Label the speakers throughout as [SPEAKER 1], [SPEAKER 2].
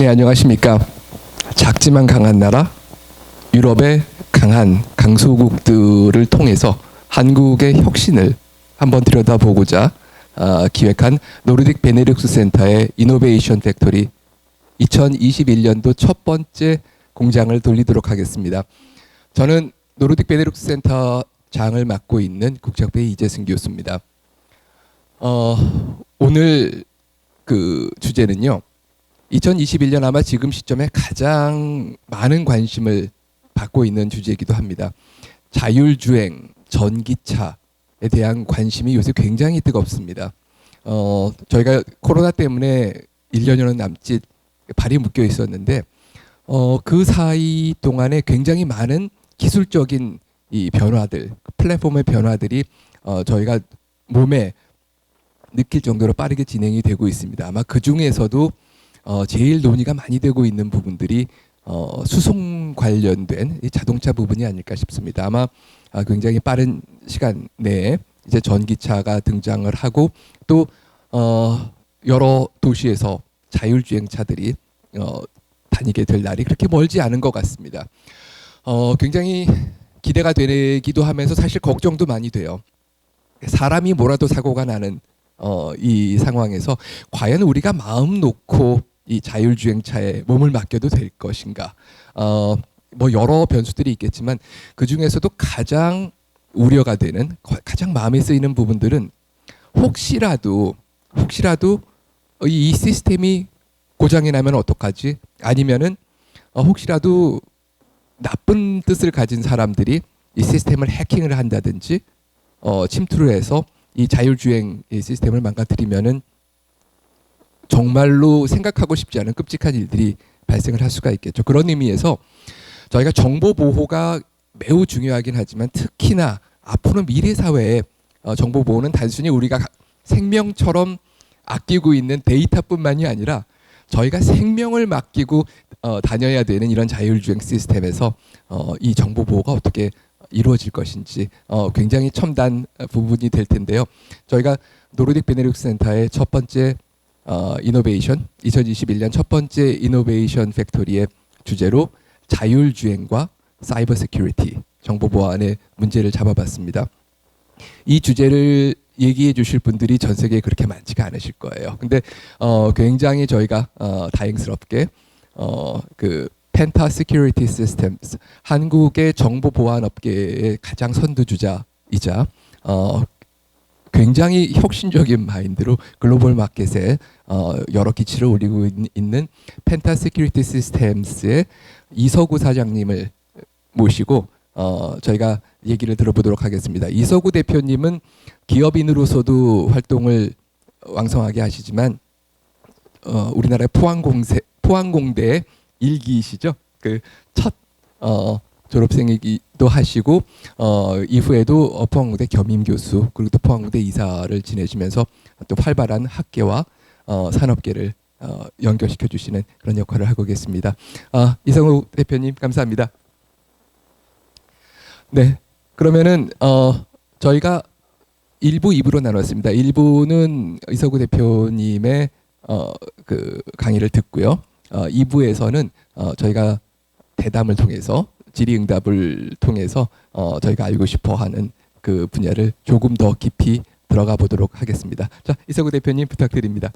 [SPEAKER 1] 네, 안녕하십니까. 작지만 강한 나라, 유럽의 강한 강소국들을 통해서 한국의 혁신을 한번 들여다보고자 기획한 노르딕 베네룩스 센터의 이노베이션 팩토리 2021년도 첫 번째 공장을 돌리도록 하겠습니다. 저는 노르딕 베네룩스 센터 장을 맡고 있는 국적배 이재승 교수입니다. 오늘 그 주제는요, 2021년 아마 지금 시점에 가장 많은 관심을 받고 있는 주제이기도 합니다. 자율주행 전기차에 대한 관심이 요새 굉장히 뜨겁습니다. 저희가 코로나 때문에 1년여는 남짓 발이 묶여 있었는데 그 사이 동안에 굉장히 많은 기술적인 이 변화들, 플랫폼의 변화들이 저희가 몸에 느낄 정도로 빠르게 진행이 되고 있습니다. 아마 그 중에서도 제일 논의가 많이 되고 있는 부분들이 수송 관련된 이 자동차 부분이 아닐까 싶습니다. 아마 굉장히 빠른 시간 내에 이제 전기차가 등장을 하고 또 여러 도시에서 자율주행차들이 다니게 될 날이 그렇게 멀지 않은 것 같습니다. 굉장히 기대가 되기도 하면서 사실 걱정도 많이 돼요. 사람이 뭐라도 사고가 나는 이 상황에서 과연 우리가 마음 놓고 이 자율주행차에 몸을 맡겨도 될 것인가? 뭐 여러 변수들이 있겠지만 그 중에서도 가장 우려가 되는, 가장 마음에 쓰이는 부분들은 혹시라도 이 시스템이 고장이 나면 어떡하지? 아니면은 혹시라도 나쁜 뜻을 가진 사람들이 이 시스템을 해킹을 한다든지 침투를 해서 이 자율주행 시스템을 망가뜨리면은 정말로 생각하고 싶지 않은 끔찍한 일들이 발생을 할 수가 있겠죠. 그런 의미에서 저희가 정보 보호가 매우 중요하긴 하지만 특히나 앞으로 미래 사회에 정보 보호는 단순히 우리가 생명처럼 아끼고 있는 데이터뿐만이 아니라 저희가 생명을 맡기고 다녀야 되는 이런 자율주행 시스템에서 이 정보 보호가 어떻게 이루어질 것인지 굉장히 첨단 부분이 될 텐데요. 저희가 노르딕 베네룩스 센터의 첫 번째 이노베이션 2021년 첫 번째 이노베이션 팩토리의 주제로 자율주행과 사이버 세큐리티 정보 보안의 문제를 잡아봤습니다. 이 주제를 얘기해 주실 분들이 전 세계에 그렇게 많지가 않으실 거예요. 근데 굉장히 저희가 다행스럽게 그 펜타 시큐리티 시스템스, 한국의 정보 보안 업계의 가장 선두주자이자 굉장히 혁신적인 마인드로 글로벌 마켓에 여러 기치를 올리고 있는 펜타 시큐리티 시스템스의 이서구 사장님을 모시고 저희가 얘기를 들어보도록 하겠습니다. 이서구 대표님은 기업인으로서도 활동을 왕성하게 하시지만 우리나라의 포항공대의 일기이시죠. 그 첫 졸업생이기도 하시고 이후에도 포항공대 겸임 교수 그리고 또 포항공대 이사를 지내시면서 또 활발한 학계와 산업계를 연결시켜 주시는 그런 역할을 하고 계십니다. 이성우 대표님 감사합니다. 네, 그러면은 저희가 1부, 2부로 나눴습니다. 1부는 이서구 대표님의 그 강의를 듣고요. 2부에서는 저희가 대담을 통해서 질의응답을 통해서 저희가 알고 싶어하는 그 분야를 조금 더 깊이 들어가 보도록 하겠습니다. 자, 이서구 대표님 부탁드립니다.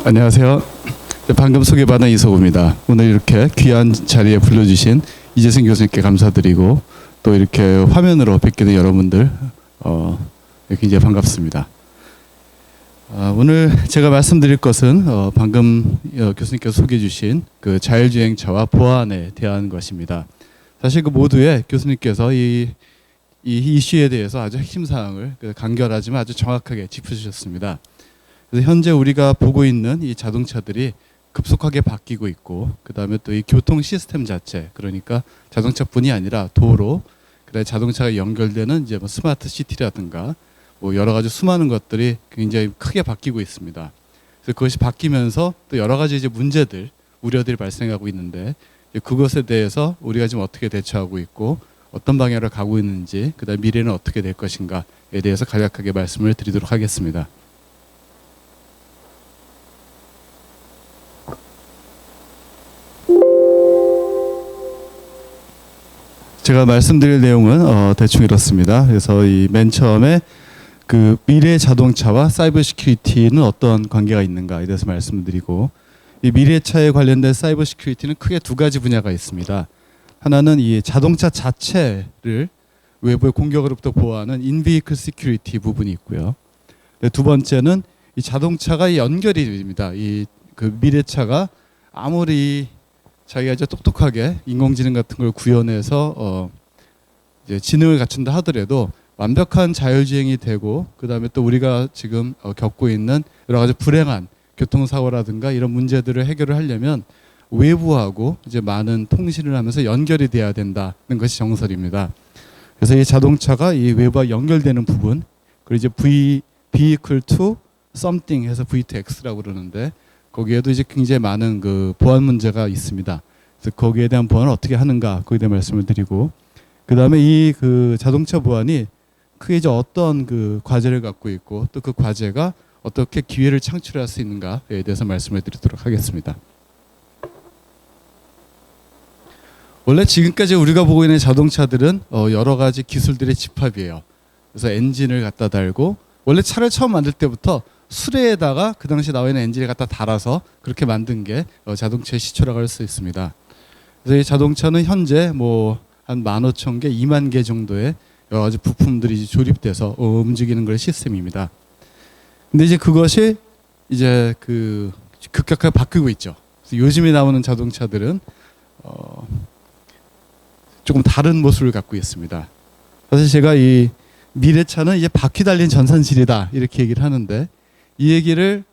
[SPEAKER 2] 안녕하세요. 방금 소개받은 이서구입니다. 오늘 이렇게 귀한 자리에 불러주신 이재승 교수님께 감사드리고 또 이렇게 화면으로 뵙게 된 여러분들 굉장히 반갑습니다. 오늘 제가 말씀드릴 것은 방금 교수님께서 소개해 주신 그 자율주행차와 보안에 대한 것입니다. 사실 그 모두에 교수님께서 이 이슈에 대해서 아주 핵심 사항을 간결하지만 아주 정확하게 짚어주셨습니다. 그래서 현재 우리가 보고 있는 이 자동차들이 급속하게 바뀌고 있고 그 다음에 또 이 교통 시스템 자체, 그러니까 자동차뿐이 아니라 도로, 그다음에 자동차가 연결되는 이제 뭐 스마트 시티라든가 뭐 여러 가지 수많은 것들이 굉장히 크게 바뀌고 있습니다. 그래서 그것이 바뀌면서 또 여러 가지 이제 문제들, 우려들이 발생하고 있는데 그것에 대해서 우리가 지금 어떻게 대처하고 있고 어떤 방향으로 가고 있는지, 그다음 미래는 어떻게 될 것인가에 대해서 간략하게 말씀을 드리도록 하겠습니다. 제가 말씀드릴 내용은 대충 이렇습니다. 그래서 이 맨 처음에 그 미래 자동차와 사이버 시큐리티는 어떤 관계가 있는가에 대해서 말씀드리고, 이 미래차에 관련된 사이버 시큐리티는 크게 두 가지 분야가 있습니다. 하나는 이 자동차 자체를 외부의 공격으로부터 보호하는 인비이클 시큐리티 부분이 있고요. 두 번째는 이 자동차가 연결이 됩니다. 이 그 미래차가 아무리 자기가 이제 똑똑하게 인공지능 같은 걸 구현해서 이제 지능을 갖춘다 하더라도 완벽한 자율주행이 되고, 그 다음에 또 우리가 지금 겪고 있는 여러 가지 불행한 교통사고라든가 이런 문제들을 해결을 하려면 외부하고 이제 많은 통신을 하면서 연결이 돼야 된다는 것이 정설입니다. 그래서 이 자동차가 이 외부와 연결되는 부분, 그리고 이제 vehicle to something 해서 V2X라고 그러는데, 거기에도 이제 굉장히 많은 그 보안 문제가 있습니다. 그래서 거기에 대한 보안을 어떻게 하는가, 거기에 대한 말씀을 드리고, 그 다음에 이 그 자동차 보안이 크게 이제 어떤 그 과제를 갖고 있고, 또 그 과제가 어떻게 기회를 창출할 수 있는가에 대해서 말씀을 드리도록 하겠습니다. 원래 지금까지 우리가 보고 있는 자동차들은 여러 가지 기술들의 집합이에요. 그래서 엔진을 갖다 달고, 원래 차를 처음 만들 때부터 수레에다가 그 당시 나와 있는 엔진을 갖다 달아서 그렇게 만든 게 자동차의 시초라고 할 수 있습니다. 그래서 이 자동차는 현재 뭐 한 15,000개, 2만 개 정도의 여러 가지 부품들이 조립돼서 움직이는 걸 시스템입니다. 근데 이제 그것이 이제 그 급격하게 바뀌고 있죠. 그래서 요즘에 나오는 자동차들은 조금 다른 모습을 갖고 있습니다. 사실 제가 이 미래차는 이제 바퀴 달린 전산실이다 이렇게 얘기를 하는데, 이 얘기를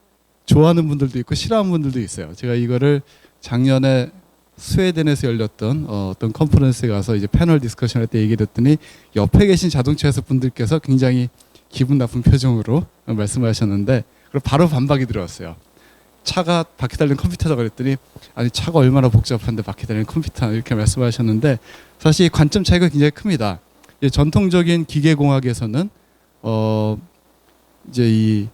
[SPEAKER 2] 좋아하는 분들도 있고 싫어하는 분들도 있어요. 제가 이거를 작년에 스웨덴에서 열렸던 어떤 컨퍼런스에 가서 이제 패널 디스커션 할 때 얘기를 했더니, 옆에 계신 자동차 회사 분들께서 굉장히 기분 나쁜 표정으로 말씀하셨는데, 그리고 바로 반박이 들어왔어요. 차가 바퀴 달린 컴퓨터다 그랬더니, 아니 차가 얼마나 복잡한데 바퀴 달린 컴퓨터, 이렇게 말씀하셨는데, 사실 이 관점 차이가 굉장히 큽니다. 전통적인 기계공학에서는 이제 이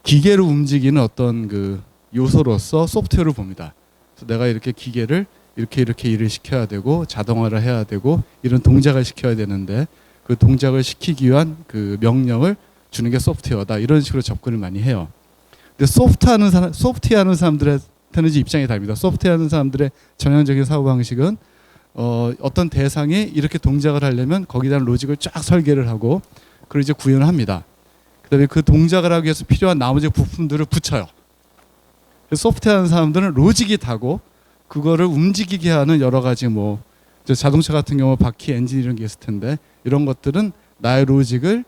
[SPEAKER 2] 기계를 움직이는 어떤 그 요소로서 소프트웨어를 봅니다. 그래서 내가 이렇게 기계를 이렇게 일을 시켜야 되고 자동화를 해야 되고 이런 동작을 시켜야 되는데, 그 동작을 시키기 위한 그 명령을 주는 게 소프트웨어다, 이런 식으로 접근을 많이 해요. 근데 소프트웨어 하는 사람들한테는 이제 입장이 다릅니다. 소프트웨어 하는 사람들의 전형적인 사고 방식은 어떤 대상이 이렇게 동작을 하려면 거기다 로직을 쫙 설계를 하고, 그리고 이제 구현을 합니다. 그다음에 그 동작을 하기 위해서 필요한 나머지 부품들을 붙여요. 소프트웨어 하는 사람들은 로직이 다고, 그거를 움직이게 하는 여러 가지 뭐 자동차 같은 경우 바퀴, 엔진 이런 게 있을 텐데, 이런 것들은 나의 로직을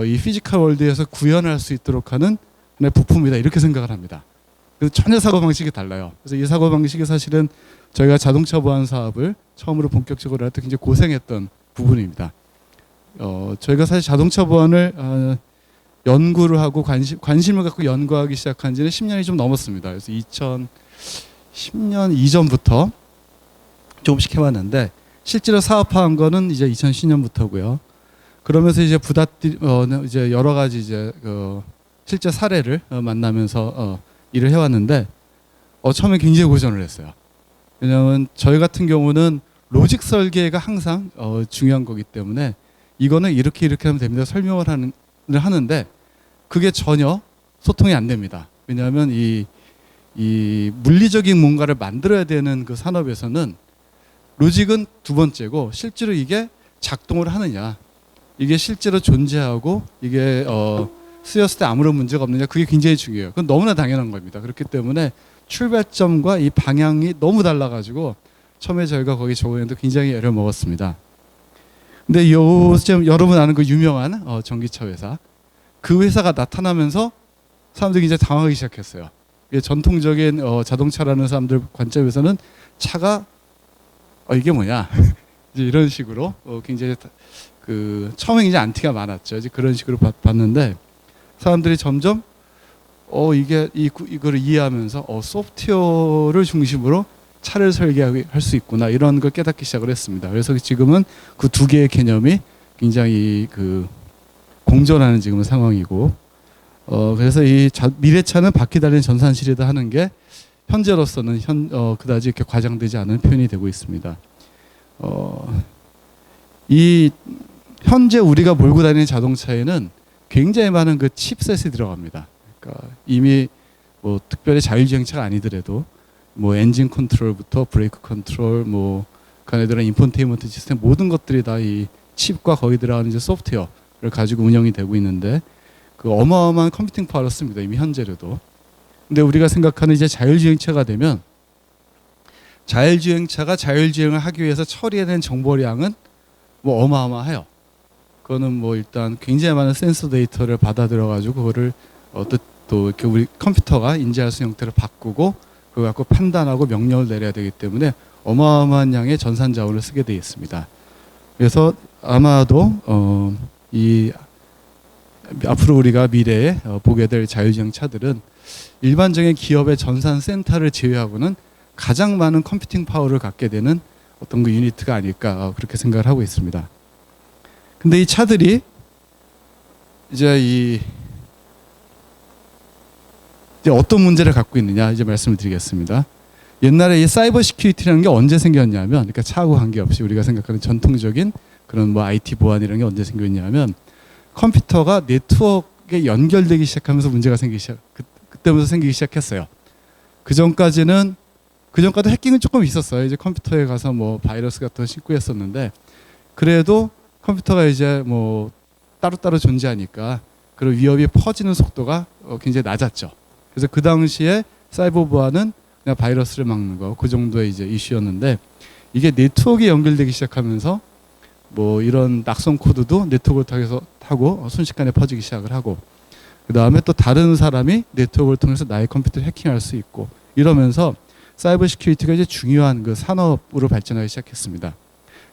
[SPEAKER 2] 이 피지컬 월드에서 구현할 수 있도록 하는 부품이다, 이렇게 생각을 합니다. 그래서 전혀 사고 방식이 달라요. 그래서 이 사고 방식이 사실은 저희가 자동차 보안 사업을 처음으로 본격적으로 할 때 굉장히 고생했던 부분입니다. 저희가 사실 자동차 보안을 연구를 하고 관심을 갖고 연구하기 시작한 지는 10년이 좀 넘었습니다. 그래서 2010년 이전부터 조금씩 해왔는데, 실제로 사업화한 거는 이제 2010년부터고요. 그러면서 이제 이제 여러 가지 이제 실제 사례를 만나면서 일을 해왔는데, 처음에 굉장히 고전을 했어요. 왜냐하면 저희 같은 경우는 로직 설계가 항상 중요한 거기 때문에, 이거는 이렇게 하면 됩니다 설명을 하는데 그게 전혀 소통이 안 됩니다. 왜냐하면 이 물리적인 뭔가를 만들어야 되는 그 산업에서는 로직은 두 번째고, 실제로 이게 작동을 하느냐, 이게 실제로 존재하고 이게 쓰였을 때 아무런 문제가 없느냐, 그게 굉장히 중요해요. 그건 너무나 당연한 겁니다. 그렇기 때문에 출발점과 이 방향이 너무 달라가지고 처음에 저희가 거기 적응했는데 굉장히 애를 먹었습니다. 근데 요즘 여러분 아는 그 유명한 전기차 회사, 그 회사가 나타나면서 사람들이 이제 당황하기 시작했어요. 전통적인 자동차라는 사람들 관점에서는 차가 이게 뭐냐 이제 이런 식으로 굉장히 그 처음에 이제 안티가 많았죠. 이제 그런 식으로 봤는데, 사람들이 점점 이게 이거를 이해하면서 소프트웨어를 중심으로 차를 설계할 수 있구나, 이런 걸 깨닫기 시작을 했습니다. 그래서 지금은 그 두 개의 개념이 굉장히 그 공존하는 지금은 상황이고, 그래서 이 미래차는 바퀴 달린 전산실이다 하는 게 현재로서는 그다지 이렇게 과장되지 않은 표현이 되고 있습니다. 이 현재 우리가 몰고 다니는 자동차에는 굉장히 많은 그 칩셋이 들어갑니다. 그러니까 이미 뭐 특별히 자율주행차가 아니더라도 뭐 엔진 컨트롤부터 브레이크 컨트롤, 뭐 그 안에 들어간 인포테인먼트 시스템 모든 것들이 다 이 칩과 거기 들어가는 이제 소프트웨어를 가지고 운영이 되고 있는데 그 어마어마한 컴퓨팅 파워를 씁니다. 이미 현재로도. 근데 우리가 생각하는 이제 자율주행차가 되면 자율주행차가 자율주행을 하기 위해서 처리해낸 정보량은 뭐 어마어마해요. 그거는 뭐 일단 굉장히 많은 센서 데이터를 받아 들어가지고 그거를 또 이렇게 우리 컴퓨터가 인지할 수 있는 형태로 바꾸고 그걸 갖고 판단하고 명령을 내려야 되기 때문에 어마어마한 양의 전산 자원을 쓰게 되어 있습니다. 그래서 아마도 이 앞으로 우리가 미래에 보게 될 자율주행 차들은 일반적인 기업의 전산 센터를 제외하고는 가장 많은 컴퓨팅 파워를 갖게 되는 어떤 그 유니트가 아닐까 그렇게 생각을 하고 있습니다. 근데 이 차들이 이제 어떤 문제를 갖고 있느냐 이제 말씀을 드리겠습니다. 옛날에 이 사이버 시큐리티라는 게 언제 생겼냐면, 그러니까 차하고 관계없이 우리가 생각하는 전통적인 그런 뭐 IT 보안이라는 게 언제 생겼냐면 컴퓨터가 네트워크에 연결되기 시작하면서 문제가 그때부터 생기기 시작했어요. 그 전까지도 해킹은 조금 있었어요. 이제 컴퓨터에 가서 뭐 바이러스 같은 거 싣고 했었는데 그래도 컴퓨터가 이제 뭐 따로따로 존재하니까 그런 위협이 퍼지는 속도가 굉장히 낮았죠. 그래서 그 당시에 사이버 보안은 그냥 바이러스를 막는 거, 그 정도의 이제 이슈였는데 이게 네트워크에 연결되기 시작하면서 뭐 이런 낙성 코드도 네트워크를 타고 순식간에 퍼지기 시작을 하고 그 다음에 또 다른 사람이 네트워크를 통해서 나의 컴퓨터를 해킹할 수 있고 이러면서 사이버 시큐리티가 이제 중요한 그 산업으로 발전하기 시작했습니다.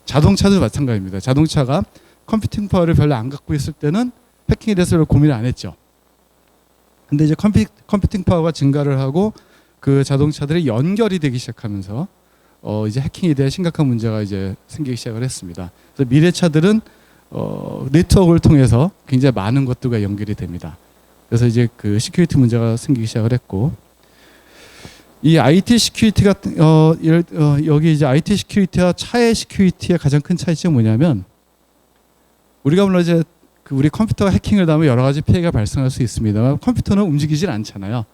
[SPEAKER 2] 자동차도 마찬가지입니다. 자동차가 컴퓨팅 파워를 별로 안 갖고 있을 때는 해킹에 대해서 별로 고민을 안 했죠. 근데 이제 컴퓨팅 파워가 증가를 하고 그 자동차들이 연결이 되기 시작하면서 이제 해킹에 대한 심각한 문제가 이제 생기기 시작을 했습니다. 그래서 미래 차들은 네트워크를 통해서 굉장히 많은 것들과 연결이 됩니다. 그래서 이제 그 시큐리티 문제가 생기기 시작을 했고 이 IT 시큐리티가 여기 이제 IT 시큐리티와 차의 시큐리티의 가장 큰 차이점이 뭐냐면 우리가 물론 이제 우리 컴퓨터가 해킹을 당하면 여러 가지 피해가 발생할 수 있습니다만 컴퓨터는 움직이질 않잖아요.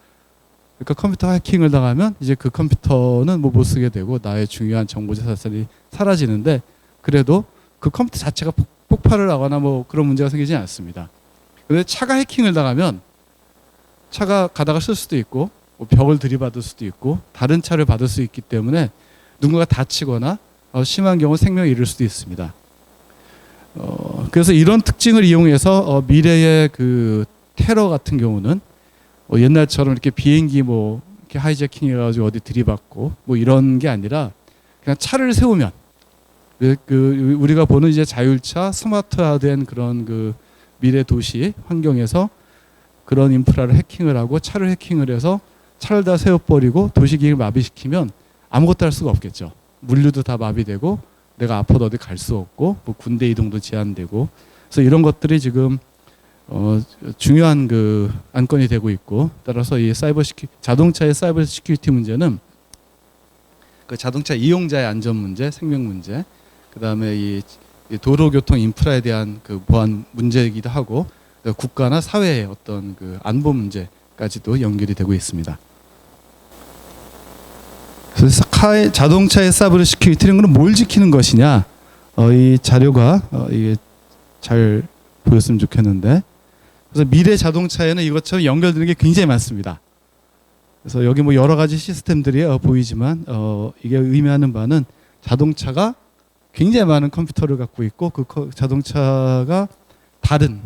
[SPEAKER 2] 그러니까 컴퓨터가 해킹을 당하면 이제 그 컴퓨터는 뭐 못 쓰게 되고 나의 중요한 정보 자산이 사라지는데 그래도 그 컴퓨터 자체가 폭발을 하거나 뭐 그런 문제가 생기지 않습니다. 그런데 차가 해킹을 당하면 차가 가다가 쓸 수도 있고 뭐 벽을 들이받을 수도 있고 다른 차를 받을 수 있기 때문에 누군가가 다치거나 심한 경우 생명을 잃을 수도 있습니다. 그래서 이런 특징을 이용해서 미래의 그 테러 같은 경우는 옛날처럼 이렇게 비행기 뭐 이렇게 하이제킹 해가지고 어디 들이받고 뭐 이런 게 아니라 그냥 차를 세우면 그 우리가 보는 이제 자율차 스마트화된 그런 그 미래 도시 환경에서 그런 인프라를 해킹을 하고 차를 해킹을 해서 차를 다 세워버리고 도시기기를 마비시키면 아무것도 할 수가 없겠죠. 물류도 다 마비되고 내가 앞으로 어디 갈 수 없고 뭐 군대 이동도 제한되고 그래서 이런 것들이 지금 중요한 그 안건이 되고 있고 따라서 이 자동차의 사이버 시큐리티 문제는 그 자동차 이용자의 안전 문제, 생명 문제, 그 다음에 이 도로교통 인프라에 대한 그 보안 문제이기도 하고 국가나 사회의 어떤 그 안보 문제까지도 연결이 되고 있습니다. 그래서 자동차의 사이버 시큐리티는 뭘 지키는 것이냐? 이 자료가 이게 잘 보였으면 좋겠는데. 그래서 미래 자동차에는 이것처럼 연결되는 게 굉장히 많습니다. 그래서 여기 뭐 여러 가지 시스템들이 보이지만 이게 의미하는 바는 자동차가 굉장히 많은 컴퓨터를 갖고 있고 그 자동차가 다른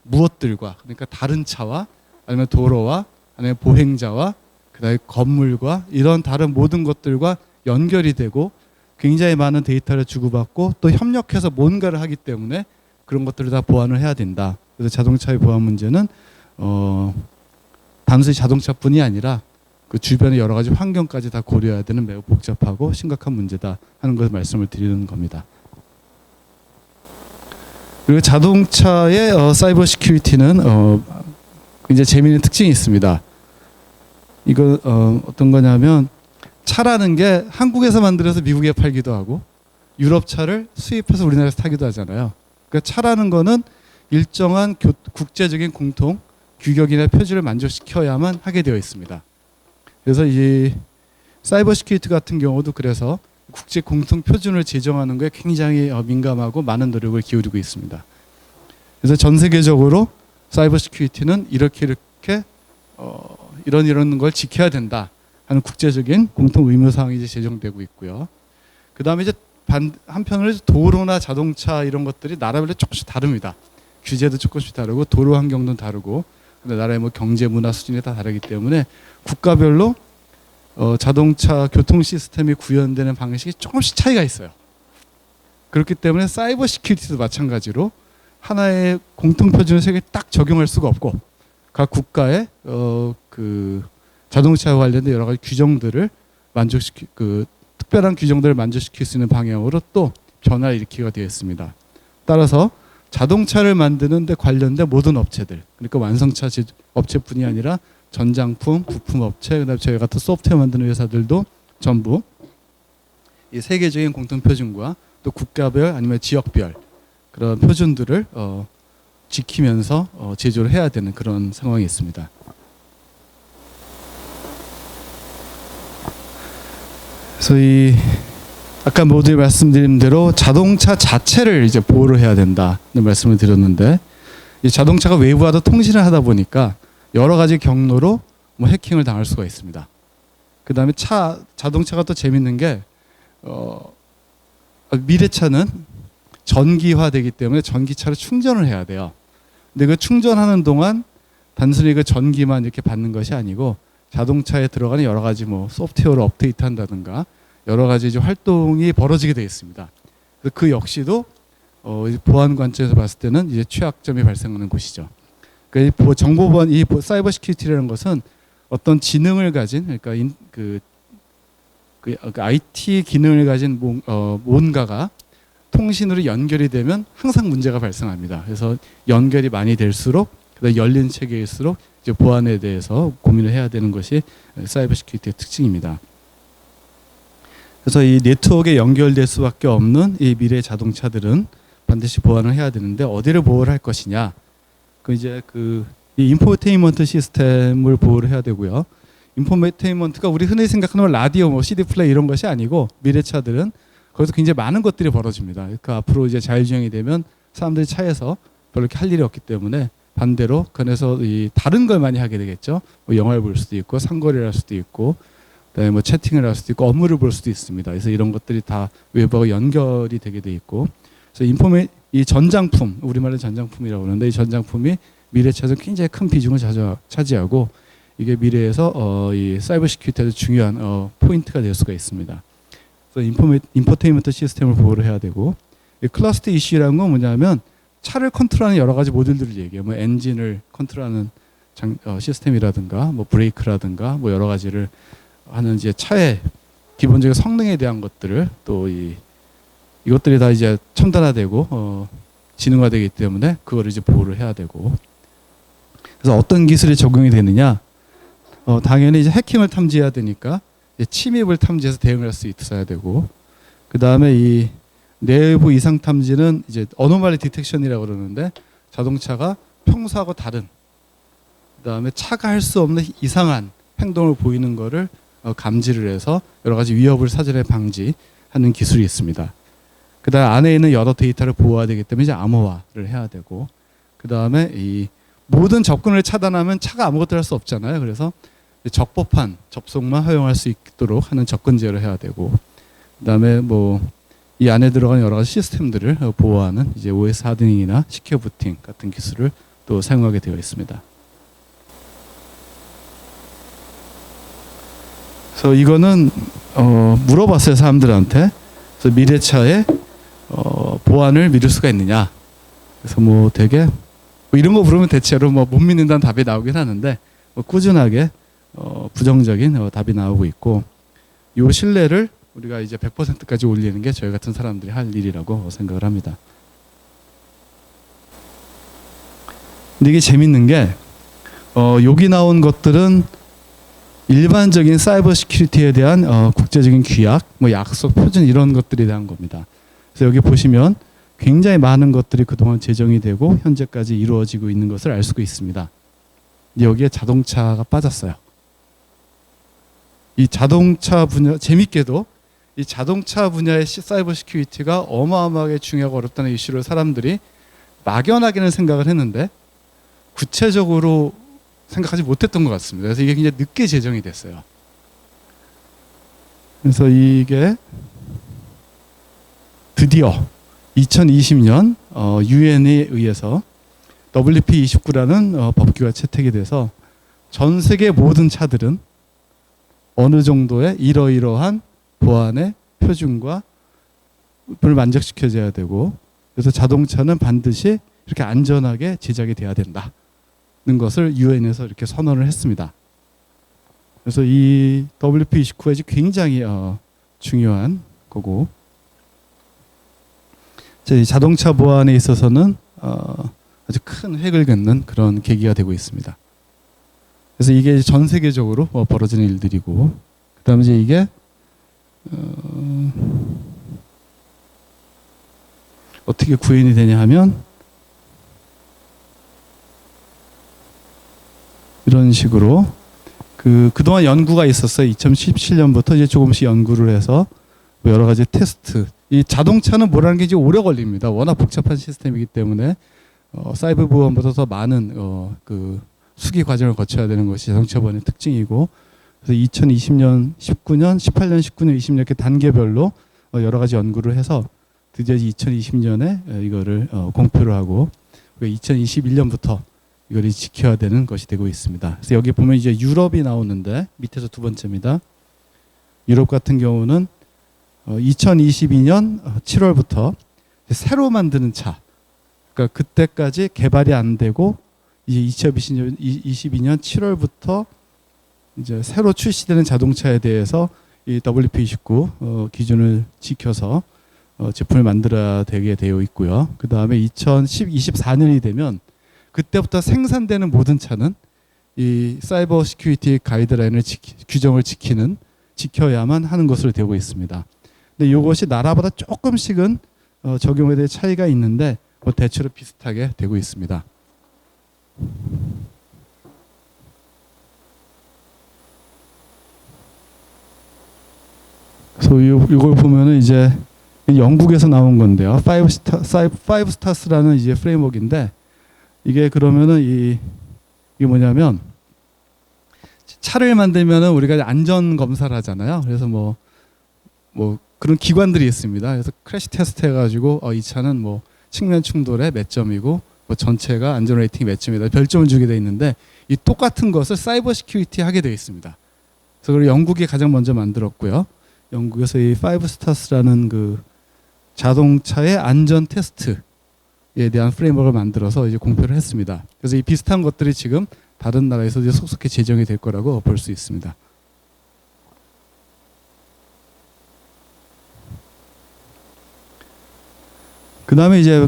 [SPEAKER 2] 무엇들과 그러니까 다른 차와 아니면 도로와 아니면 보행자와 그다음에 건물과 이런 다른 모든 것들과 연결이 되고 굉장히 많은 데이터를 주고받고 또 협력해서 뭔가를 하기 때문에 그런 것들을 다 보완을 해야 된다. 그래서 자동차의 보안 문제는 단순히 자동차뿐이 아니라 그 주변의 여러 가지 환경까지 다 고려해야 되는 매우 복잡하고 심각한 문제다 하는 것을 말씀을 드리는 겁니다. 그리고 자동차의 사이버 시큐리티는 굉장히 재미있는 특징이 있습니다. 이거 어떤 거냐면 차라는 게 한국에서 만들어서 미국에 팔기도 하고 유럽 차를 수입해서 우리나라에서 타기도 하잖아요. 그러니까 차라는 거는 일정한 국제적인 공통 규격이나 표준을 만족시켜야만 하게 되어 있습니다. 그래서 이 사이버 시큐리티 같은 경우도 그래서 국제 공통 표준을 제정하는 거에 굉장히 민감하고 많은 노력을 기울이고 있습니다. 그래서 전 세계적으로 사이버 시큐리티는 이렇게 이런 걸 지켜야 된다 하는 국제적인 공통 의무 사항이 이제 제정되고 있고요. 그다음에 이제 한편으로 도로나 자동차 이런 것들이 나라별로 조금씩 다릅니다. 규제도 조금씩 다르고 도로 환경도 다르고 근데 나라의 뭐 경제 문화 수준이 다 다르기 때문에 국가별로 자동차 교통 시스템이 구현되는 방식이 조금씩 차이가 있어요. 그렇기 때문에 사이버 시큐리티도 마찬가지로 하나의 공통 표준을 세계에 딱 적용할 수가 없고 각 국가의 그 자동차와 관련된 여러 가지 규정들을 특별한 규정들을 만족시킬 수 있는 방향으로 또 변화를 일으키게 되어 있습니다. 따라서 자동차를 만드는 데 관련된 모든 업체들, 그러니까 완성차 업체뿐이 아니라 전장품, 부품 업체, 그다음에 저희 같은 소프트웨어 만드는 회사들도 전부 이 세계적인 공통 표준과 또 국가별 아니면 지역별 그런 표준들을 지키면서 제조를 해야 되는 그런 상황이 있습니다. 그래서 이 아까 모두 말씀드린 대로 자동차 자체를 이제 보호를 해야 된다는 말씀을 드렸는데 이 자동차가 외부와도 통신을 하다 보니까 여러 가지 경로로 뭐 해킹을 당할 수가 있습니다. 그 다음에 자동차가 또 재밌는 게 미래차는 전기화되기 때문에 전기차를 충전을 해야 돼요. 근데 그 충전하는 동안 단순히 그 전기만 이렇게 받는 것이 아니고 자동차에 들어가는 여러 가지 뭐 소프트웨어를 업데이트한다든가 여러 가지 이제 활동이 벌어지게 되어 있습니다. 그 역시도 보안 관점에서 봤을 때는 이제 취약점이 발생하는 곳이죠. 그러니까 정보보안, 이 사이버 시큐리티라는 것은 어떤 지능을 가진 그러니까 그 IT 기능을 가진 뭔가가 통신으로 연결이 되면 항상 문제가 발생합니다. 그래서 연결이 많이 될수록 그다음에 열린 체계일수록 이제 보안에 대해서 고민을 해야 되는 것이 사이버 시큐리티의 특징입니다. 그래서 이 네트워크에 연결될 수밖에 없는 이 미래 자동차들은 반드시 보안을 해야 되는데 어디를 보호를 할 것이냐? 이 인포테인먼트 시스템을 보호를 해야 되고요. 인포테인먼트가 우리 흔히 생각하는 라디오, 뭐 CD 플레이 이런 것이 아니고 미래차들은 거기서 굉장히 많은 것들이 벌어집니다. 그러니까 앞으로 이제 자율주행이 되면 사람들이 차에서 별로 이렇게 할 일이 없기 때문에 반대로 그래서 이 다른 걸 많이 하게 되겠죠. 뭐 영화를 볼 수도 있고 상거래를 할 수도 있고 그다음에 뭐 채팅을 할 수도 있고 업무를 볼 수도 있습니다. 그래서 이런 것들이 다 외부하고 연결이 되게 돼 있고 그래서 이 전장품, 우리말로 전장품이라고 하는데 이 전장품이 미래차에서 굉장히 큰 비중을 차지하고 이게 미래에서 이 사이버 시큐리티에서 중요한 포인트가 될 수가 있습니다. 그래서 인포테인먼트 시스템을 보호를 해야 되고 이 클러스터 이슈라는 건 뭐냐면 차를 컨트롤하는 여러 가지 모듈들을 얘기해요. 뭐 엔진을 컨트롤하는 시스템이라든가 뭐 브레이크라든가 뭐 여러 가지를 하는 이제 차의 기본적인 성능에 대한 것들을 또 이것들이 다 이제 첨단화되고 지능화되기 때문에 그거를 이제 보호를 해야 되고 그래서 어떤 기술이 적용이 되느냐 당연히 이제 해킹을 탐지해야 되니까 이제 침입을 탐지해서 대응을 할 수 있어야 되고 그 다음에 이 내부 이상 탐지는 이제 어노말리 디텍션이라고 그러는데 자동차가 평소하고 다른 그 다음에 차가 할 수 없는 이상한 행동을 보이는 거를 감지를 해서 여러 가지 위협을 사전에 방지하는 기술이 있습니다. 그 다음에 안에 있는 여러 데이터를 보호해야 되기 때문에 이제 암호화를 해야 되고 그 다음에 이 모든 접근을 차단하면 차가 아무것도 할 수 없잖아요. 그래서 적법한 접속만 허용할 수 있도록 하는 접근 제어를 해야 되고 그 다음에 뭐 이 안에 들어가는 여러 가지 시스템들을 보호하는 이제 OS 하드닝이나 시큐어 부팅 같은 기술을 또 사용하게 되어 있습니다. 그래서 이거는 물어봤어요 사람들한테. 그래서 미래차의 보안을 믿을 수가 있느냐. 그래서 뭐 되게 뭐 이런 거 물으면 대체로 뭐 못 믿는다는 답이 나오긴 하는데 뭐 꾸준하게 부정적인 답이 나오고 있고 이 신뢰를 우리가 이제 100%까지 올리는 게 저희 같은 사람들이 할 일이라고 생각을 합니다. 근데 이게 재밌는 게 여기 나온 것들은 일반적인 사이버 시큐리티에 대한 국제적인 규약, 뭐 약속, 표준 이런 것들에 대한 겁니다. 그래서 여기 보시면 굉장히 많은 것들이 그동안 제정이 되고 현재까지 이루어지고 있는 것을 알 수가 있습니다. 여기에 자동차가 빠졌어요. 이 자동차 분야, 재밌게도 이 자동차 분야의 사이버 시큐리티가 어마어마하게 중요하고 어렵다는 이슈를 사람들이 막연하게는 생각을 했는데 구체적으로 생각하지 못했던 것 같습니다. 그래서 이게 굉장히 늦게 제정이 됐어요. 그래서 이게 드디어 2020년 유엔에 의해서 WP29라는 법규가 채택이 돼서 전 세계 모든 차들은 어느 정도의 이러이러한 보안의 표준과 를 만족시켜줘야 되고, 그래서 자동차는 반드시 이렇게 안전하게 제작이 돼야 된다는 것을 유엔에서 이렇게 선언을 했습니다. 그래서 이 WP29가 굉장히 중요한 거고, 이 자동차 보안에 있어서는 아주 큰 획을 긋는 그런 계기가 되고 있습니다. 그래서 이게 전 세계적으로 벌어지는 일들이고, 그다음에 이제 이게 어떻게 구현이 되냐 하면 이런 식으로 그동안 연구가 있었어요. 2017년부터 이제 조금씩 연구를 해서 여러 가지 테스트. 이 자동차는 뭐라는 게 이제 오래 걸립니다. 워낙 복잡한 시스템이기 때문에 사이버 보안보다 더 많은 그 수기 과정을 거쳐야 되는 것이 자동차 보안의 특징이고, 그래서 2020년, 19년, 18년, 19년, 20년 이렇게 단계별로 여러 가지 연구를 해서 드디어 2020년에 이거를 공표를 하고 2021년부터 이걸 지켜야 되는 것이 되고 있습니다. 그래서 여기 보면 이제 유럽이 나오는데 밑에서 두 번째입니다. 유럽 같은 경우는 2022년 7월부터 새로 만드는 차, 그러니까 그때까지 개발이 안 되고 이제 2022년 7월부터 이제 새로 출시되는 자동차에 대해서 이 WP29 기준을 지켜서 제품을 만들어야 되게 되어 있고요. 그 다음에 2024년이 되면 그때부터 생산되는 모든 차는 이 사이버 시큐리티 가이드라인을 규정을 지켜야만 하는 것으로 되고 있습니다. 근데 이것이 나라마다 조금씩은 적용에 대해 차이가 있는데 대체로 비슷하게 되고 있습니다. 그래서 이걸 보면은 이제 영국에서 나온 건데요. 5스타스라는 이제 프레임워크인데, 이게 그러면은 이게 뭐냐면 차를 만들면은 우리가 안전 검사를 하잖아요. 그래서 뭐 그런 기관들이 있습니다. 그래서 크래시 테스트 해가지고 이 차는 뭐 측면 충돌에 몇 점이고 뭐 전체가 안전 레이팅이 몇 점이다 별점을 주게 돼 있는데, 이 똑같은 것을 사이버 시큐리티 하게 되어 있습니다. 그래서 그걸 영국이 가장 먼저 만들었고요. 영국에서 이 5스타스라는 그 자동차의 안전 테스트에 대한 프레임워크를 만들어서 이제 공표를 했습니다. 그래서 이 비슷한 것들이 지금 다른 나라에서 이제 속속히 제정이 될 거라고 볼 수 있습니다. 그 다음에 이제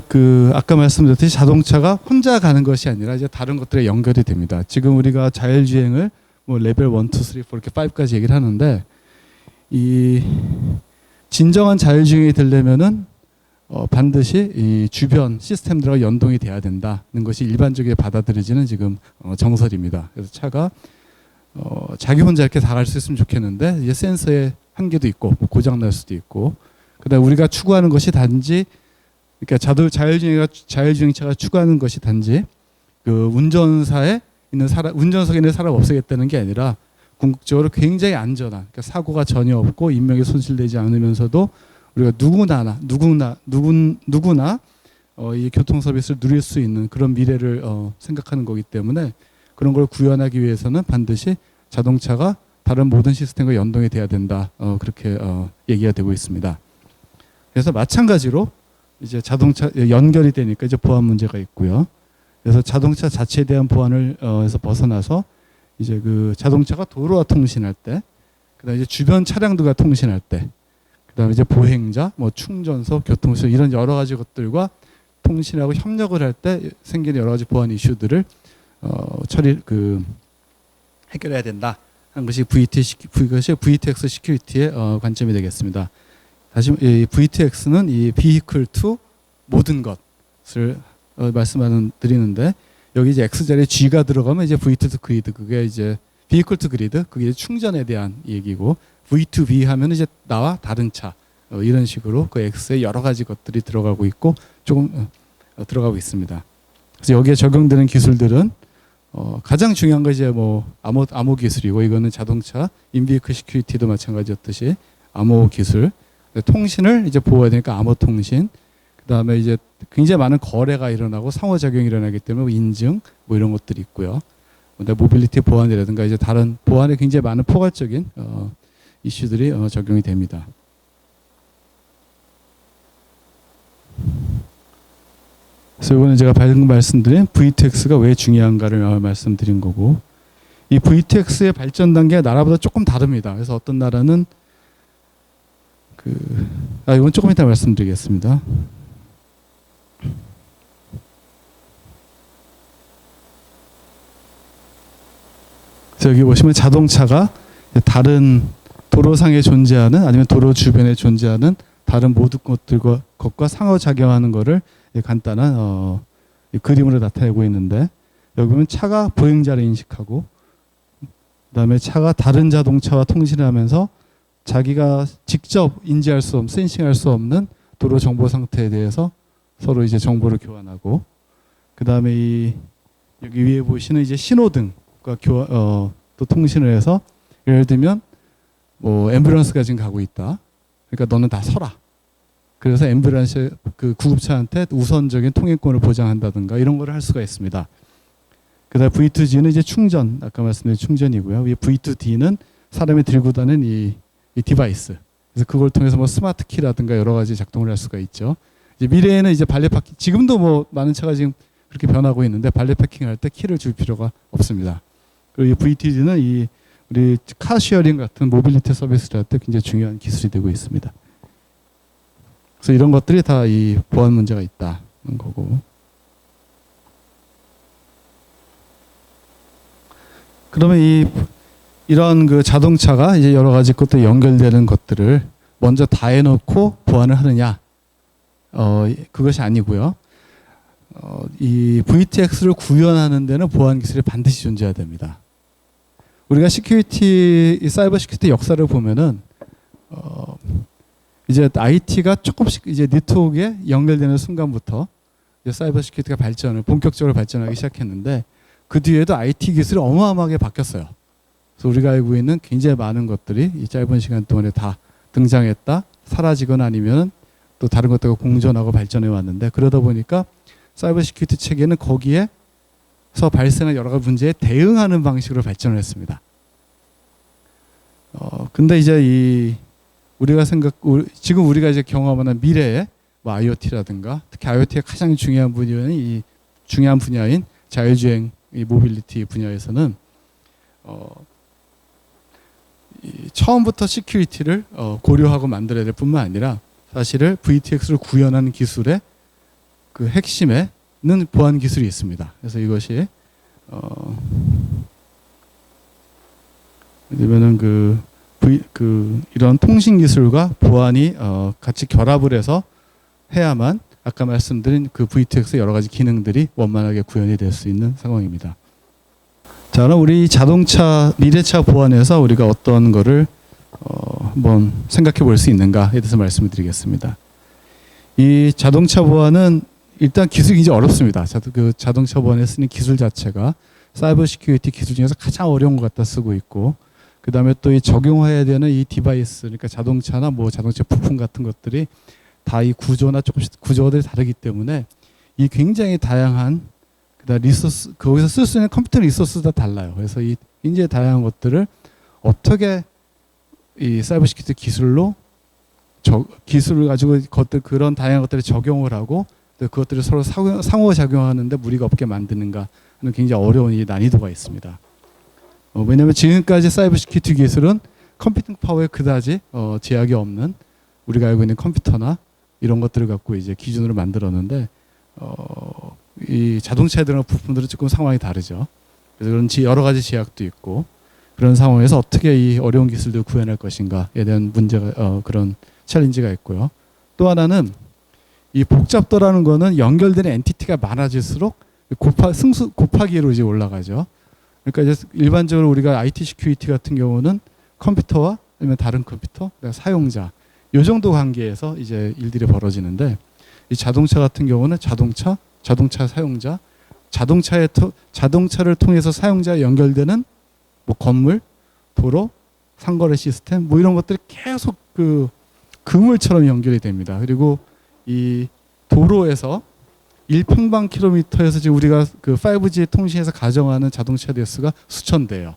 [SPEAKER 2] 아까 말씀드렸듯이 자동차가 혼자 가는 것이 아니라 이제 다른 것들에 연결이 됩니다. 지금 우리가 자율주행을 뭐 레벨 1, 2, 3, 4 이렇게 5까지 얘기를 하는데, 이 진정한 자율주행이 되려면은 반드시 이 주변 시스템들과 연동이 돼야 된다는 것이 일반적으로 받아들여지는 지금 정설입니다. 그래서 차가 자기 혼자 이렇게 다 갈 수 있으면 좋겠는데, 이제 센서의 한계도 있고 뭐 고장 날 수도 있고, 그다음 우리가 추구하는 것이 단지, 그러니까 자율주행차가 추구하는 것이 단지 그 운전석에 있는 사람 없애겠다는 게 아니라 궁극적으로 굉장히 안전한, 그러니까 사고가 전혀 없고 인명이 손실되지 않으면서도 우리가 누구나 이 교통 서비스를 누릴 수 있는 그런 미래를 생각하는 거기 때문에, 그런 걸 구현하기 위해서는 반드시 자동차가 다른 모든 시스템과 연동이 돼야 된다. 그렇게 얘기가 되고 있습니다. 그래서 마찬가지로 이제 자동차 연결이 되니까 이제 보안 문제가 있고요. 그래서 자동차 자체에 대한 보안을 에서 벗어나서 이제 그 자동차가 도로와 통신할 때, 그다음에 이제 주변 차량들과 통신할 때, 그다음에 이제 보행자, 뭐 충전소, 교통수단 이런 여러 가지 것들과 통신하고 협력을 할 때 생기는 여러 가지 보안 이슈들을 해결해야 된다 하는 것이 VTX 시큐리티의 관점이 되겠습니다. 다시 이 V2X는 이 vehicle to 모든 것을 말씀하는 드리는데 여기 이제 X 자리에 G가 들어가면 이제 V2 to grid 그게 이제 vehicle to grid 그게 충전에 대한 얘기고 V2B 하면 이제 나와 다른 차 이런 식으로 그 X에 여러 가지 것들이 들어가고 있고 조금 들어가고 있습니다. 그래서 여기에 적용되는 기술들은 가장 중요한 거 이제 뭐 암호 기술이고 이거는 자동차 인비이클 시큐리티도 마찬가지였듯이 암호 기술 통신을 이제 보호해야 되니까 암호 통신 그다음에 이제 굉장히 많은 거래가 일어나고 상호작용이 일어나기 때문에 인증 뭐 이런 것들이 있고요. 모빌리티 보안이라든가 이제 다른 보안에 굉장히 많은 포괄적인 이슈들이 적용이 됩니다. 그래서 이거는 제가 방금 말씀드린 V2X가 왜 중요한가를 말씀드린 거고 이 V2X의 발전 단계가 나라보다 조금 다릅니다. 그래서 어떤 나라는 이건 조금 이따 말씀드리겠습니다. 그래서 여기 보시면 자동차가 다른 도로상에 존재하는 아니면 도로 주변에 존재하는 다른 모든 것과 상호작용하는 것을 간단한 그림으로 나타내고 있는데 여기 보면 차가 보행자를 인식하고 그다음에 차가 다른 자동차와 통신을 하면서 자기가 직접 인지할 수 없는 센싱할 수 없는 도로 정보 상태에 대해서 서로 이제 정보를 교환하고 그다음에 여기 위에 보시는 이제 신호등과 또 통신을 해서 예를 들면 뭐 앰뷸런스가 지금 가고 있다. 그러니까 너는 다 서라. 그래서 앰뷸런스 그 구급차한테 우선적인 통행권을 보장한다든가 이런 거를 할 수가 있습니다. 그다음 V2G는 이제 충전, 아까 말씀드린 충전이고요. 이 V2D는 사람이 들고 다니는 이 디바이스. 그래서 그걸 통해서 뭐 스마트 키라든가 여러 가지 작동을 할 수가 있죠. 이제 미래에는 이제 발레 파킹, 지금도 뭐 많은 차가 지금 그렇게 변하고 있는데 발레 파킹할 때 키를 줄 필요가 없습니다. 그리고 이 V2D는 우리 카쉐어링 같은 모빌리티 서비스를 할 때 굉장히 중요한 기술이 되고 있습니다. 그래서 이런 것들이 다 이 보안 문제가 있다는 거고. 그러면 이런 그 자동차가 이제 여러 가지 것도 연결되는 것들을 먼저 다 해놓고 보안을 하느냐? 그것이 아니고요. 이 VTX를 구현하는 데는 보안 기술이 반드시 존재해야 됩니다. 우리가 사이버 시큐리티 역사를 보면은 이제 IT가 조금씩 이제 네트워크에 연결되는 순간부터 이제 사이버 시큐리티가 본격적으로 발전하기 시작했는데 그 뒤에도 IT 기술이 어마어마하게 바뀌었어요. 그래서 우리가 알고 있는 굉장히 많은 것들이 이 짧은 시간 동안에 다 등장했다, 사라지거나 아니면 또 다른 것들과 공존하고 발전해 왔는데 그러다 보니까 사이버 시큐리티 체계는 거기에서 발생한 여러 가지 문제에 대응하는 방식으로 발전을 했습니다. 근데 이제 지금 우리가 이제 경험하는 미래의 뭐 IoT라든가 특히 IoT의 가장 중요한 분야인 자율주행 모빌리티 분야에서는 처음부터 시큐리티를 고려하고 만들어야 될 뿐만 아니라 사실은 VTX를 구현하는 기술의 그 핵심에는 보안 기술이 있습니다. 그래서 이것이 그러면은 이런 통신 기술과 보안이 같이 결합을 해서 해야만 아까 말씀드린 그 VTX의 여러 가지 기능들이 원만하게 구현이 될 수 있는 상황입니다. 자, 그럼 우리 미래차 보안에서 우리가 어떤 거를 한번 생각해 볼 수 있는가에 대해서 말씀을 드리겠습니다. 이 자동차 보안은 일단 기술이 굉장히 어렵습니다. 자동차 보안에 쓰는 기술 자체가 사이버 시큐리티 기술 중에서 가장 어려운 것 같다 쓰고 있고 그 다음에 또 이 적용해야 되는 이 디바이스, 그러니까 자동차나 뭐 자동차 부품 같은 것들이 다 이 구조들이 다르기 때문에 이 굉장히 다양한 그다음 거기서 쓸 수 있는 컴퓨터 리소스도 달라요. 그래서 이 굉장히 다양한 것들을 어떻게 이 사이버 시큐리티 기술을 가지고 그런 다양한 것들을 적용을 하고 그것들을 서로 상호작용하는데 무리가 없게 만드는가 하는 굉장히 어려운 이 난이도가 있습니다. 왜냐하면 지금까지 사이버 시큐리티 기술은 컴퓨팅 파워에 그다지 제약이 없는 우리가 알고 있는 컴퓨터나 이런 것들을 갖고 이제 기준으로 만들었는데 이 자동차에 들어가는 부품들은 조금 상황이 다르죠. 그래서 그런 여러 가지 제약도 있고 그런 상황에서 어떻게 이 어려운 기술들을 구현할 것인가에 대한 문제가 그런 챌린지가 있고요. 또 하나는 이 복잡도라는 거는 연결되는 엔티티가 많아질수록 승수 곱하기로 이제 올라가죠. 그러니까 이제 일반적으로 우리가 IT 시큐리티 같은 경우는 컴퓨터와 아니면 다른 컴퓨터, 사용자 이 정도 관계에서 이제 일들이 벌어지는데, 이 자동차 같은 경우는 자동차 사용자, 자동차를 통해서 사용자에 연결되는 뭐 건물, 도로, 상거래 시스템 뭐 이런 것들이 계속 그 그물처럼 연결이 됩니다. 그리고 이 도로에서 1평방킬로미터에서 지금 우리가 그 5G 통신에서 가정하는 자동차 대수가 수천 대예요.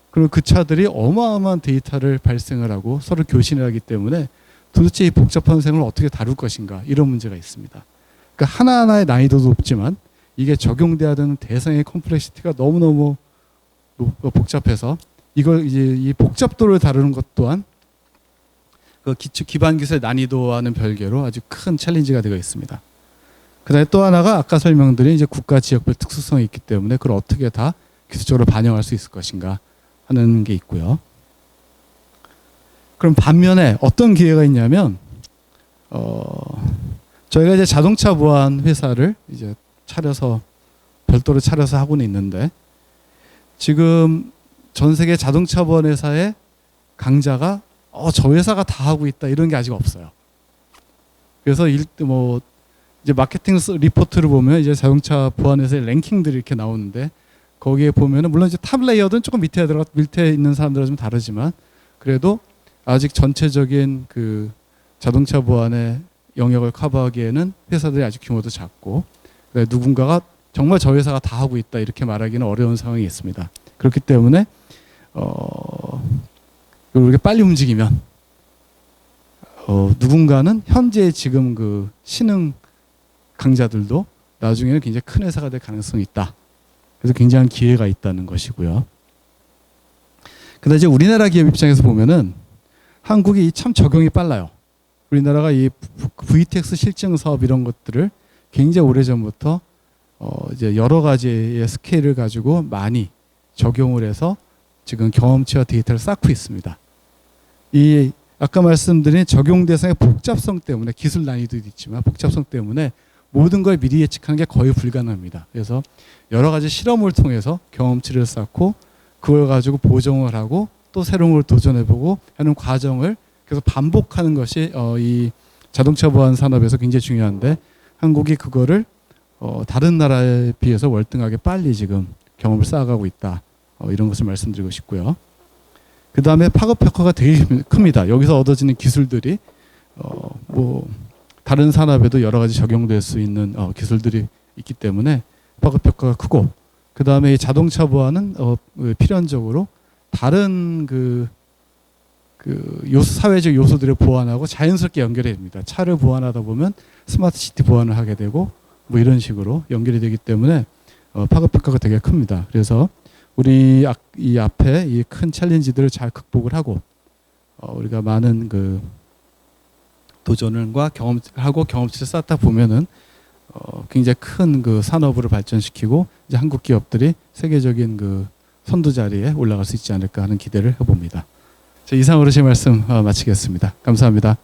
[SPEAKER 2] 그리고 그 차들이 어마어마한 데이터를 발생을 하고 서로 교신을 하기 때문에 도대체 이 복잡한 생을 어떻게 다룰 것인가, 이런 문제가 있습니다. 그러니까 하나하나의 난이도도 높지만 이게 적용돼야 되는 대상의 컴플렉시티가 너무너무 복잡해서 이걸 이제 이 복잡도를 다루는 것 또한 그 기반 기술의 난이도와는 별개로 아주 큰 챌린지가 되어 있습니다. 그다음에 또 하나가 아까 설명드린 이제 국가 지역별 특수성이 있기 때문에 그걸 어떻게 다 기술적으로 반영할 수 있을 것인가 하는 게 있고요. 그럼 반면에 어떤 기회가 있냐면 저희가 이제 자동차 보안 회사를 이제 별도로 차려서 하고는 있는데, 지금 전 세계 자동차 보안 회사의 강자가 저 회사가 다 하고 있다 이런 게 아직 없어요. 그래서 이제 마케팅 리포트를 보면 이제 자동차 보안 회사의 랭킹들이 이렇게 나오는데, 거기에 보면은 물론 이제 탑 레이어들은 조금 밑에 있는 사람들은 좀 다르지만 그래도 아직 전체적인 그 자동차 보안의 영역을 커버하기에는 회사들이 아직 규모도 작고, 누군가가 정말 저 회사가 다 하고 있다 이렇게 말하기는 어려운 상황이 있습니다. 그렇기 때문에 우리가 빨리 움직이면 누군가는 현재 지금 그 신흥 강자들도 나중에는 굉장히 큰 회사가 될 가능성이 있다. 그래서 굉장한 기회가 있다는 것이고요. 그다음에 이제 우리나라 기업 입장에서 보면은 한국이 참 적용이 빨라요. 우리나라가 이 VTX 실증 사업 이런 것들을 굉장히 오래전부터 이제 여러 가지의 스케일을 가지고 많이 적용을 해서 지금 경험치와 데이터를 쌓고 있습니다. 이 아까 말씀드린 적용 대상의 복잡성 때문에, 기술 난이도도 있지만 복잡성 때문에 모든 걸 미리 예측하는 게 거의 불가능합니다. 그래서 여러 가지 실험을 통해서 경험치를 쌓고 그걸 가지고 보정을 하고 또 새로운 걸 도전해보고 하는 과정을 계속 반복하는 것이 이 자동차 보안 산업에서 굉장히 중요한데, 한국이 그거를 다른 나라에 비해서 월등하게 빨리 지금 경험을 쌓아가고 있다. 이런 것을 말씀드리고 싶고요. 그 다음에 파급 효과가 되게 큽니다. 여기서 얻어지는 기술들이 다른 산업에도 여러 가지 적용될 수 있는 기술들이 있기 때문에 파급 효과가 크고, 그 다음에 이 자동차 보안은 필연적으로 다른 사회적 요소들을 보완하고 자연스럽게 연결이 됩니다. 차를 보완하다 보면 스마트 시티 보완을 하게 되고 뭐 이런 식으로 연결이 되기 때문에 파급 효과가 되게 큽니다. 그래서 우리 이 앞에 이 큰 챌린지들을 잘 극복을 하고 우리가 많은 그 도전과 경험치를 쌓다 보면은 굉장히 큰 그 산업으로 발전시키고 이제 한국 기업들이 세계적인 그 선두 자리에 올라갈 수 있지 않을까 하는 기대를 해봅니다. 이상으로 제 말씀 마치겠습니다. 감사합니다.